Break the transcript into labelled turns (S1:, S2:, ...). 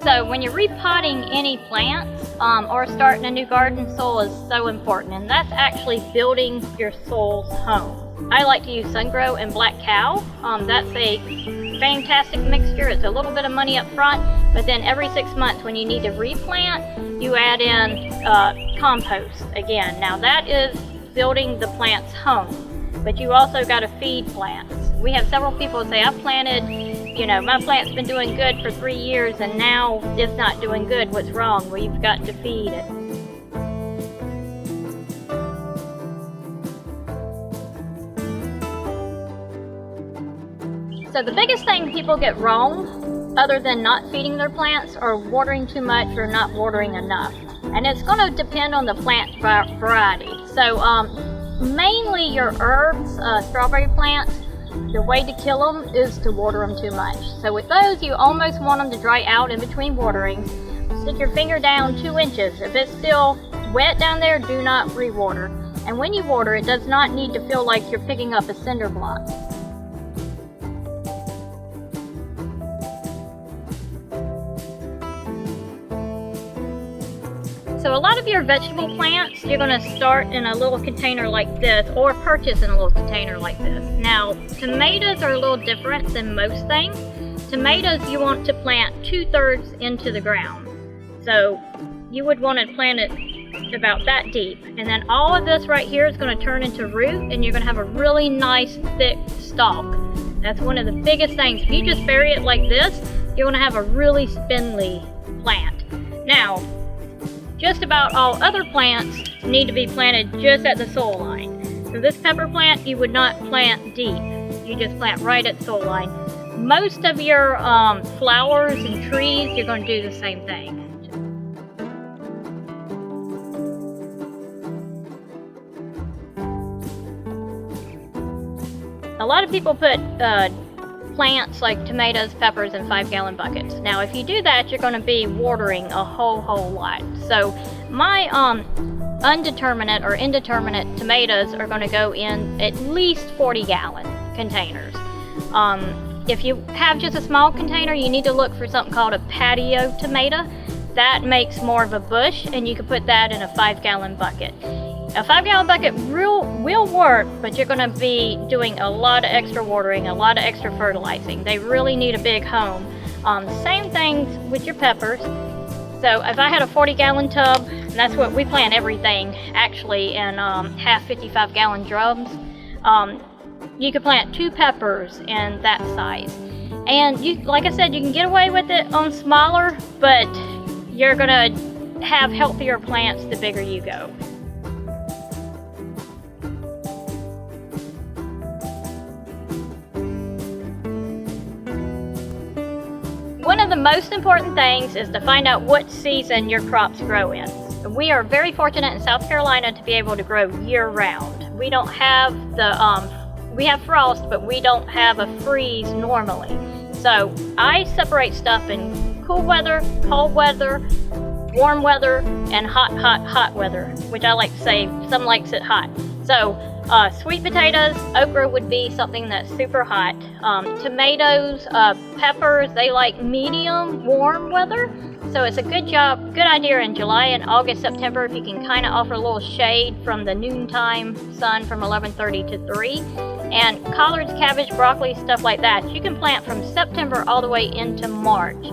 S1: So when you're repotting any plants or starting a new garden, soil is so important, and that's actually building your soil's home. I like to use Sungrow and Black Cow. That's a fantastic mixture. It's a little bit of money up front, but then every 6 months when you need to replant, you add in compost again. Now that is building the plant's home, but you also got to feed plants. We have several people say, I've planted, my plant's been doing good for 3 years and now it's not doing good. What's wrong? Well, you've got to feed it. So the biggest thing people get wrong, other than not feeding their plants, are watering too much or not watering enough. And it's going to depend on the plant variety. So mainly your herbs, strawberry plants, the way to kill them is to water them too much. So with those, you almost want them to dry out in between waterings. Stick your finger down 2 inches. If it's still wet down there, do not re-water. And when you water, it does not need to feel like you're picking up a cinder block. So a lot of your vegetable plants, you're going to start in a little container like this, or purchase in a little container like this. Now, tomatoes are a little different than most things. Tomatoes you want to plant 2/3 into the ground. So you would want to plant it about that deep. And then all of this right here is going to turn into root, and you're going to have a really nice thick stalk. That's one of the biggest things. If you just bury it like this, you're going to have a really spindly plant. Now, just about all other plants need to be planted just at the soil line. So this pepper plant, you would not plant deep. You just plant right at soil line. Most of your flowers and trees, you're going to do the same thing. A lot of people put plants like tomatoes, peppers in 5-gallon buckets. Now if you do that, you're going to be watering a whole lot. So my undeterminate or indeterminate tomatoes are going to go in at least 40-gallon containers. If you have just a small container, you need to look for something called a patio tomato. That makes more of a bush, and you can put that in a 5-gallon bucket. A 5-gallon bucket will work, but you're going to be doing a lot of extra watering, a lot of extra fertilizing. They really need a big home. Same things with your peppers. So if I had a 40-gallon tub, and that's what we plant everything actually in half 55-gallon drums, you could plant 2 peppers in that size. And you, like I said, you can get away with it on smaller, but you're going to have healthier plants the bigger you go. One of the most important things is to find out what season your crops grow in. We are very fortunate in South Carolina to be able to grow year-round. We don't have we have frost, but we don't have a freeze normally. So I separate stuff in cool weather, cold weather, warm weather, and hot weather, which I like to say, some likes it hot. So sweet potatoes, okra would be something that's super hot. Tomatoes, peppers, they like medium warm weather. So it's a good idea in July and August, September, if you can kind of offer a little shade from the noontime sun from 11:30 to 3. And collards, cabbage, broccoli, stuff like that, you can plant from September all the way into March.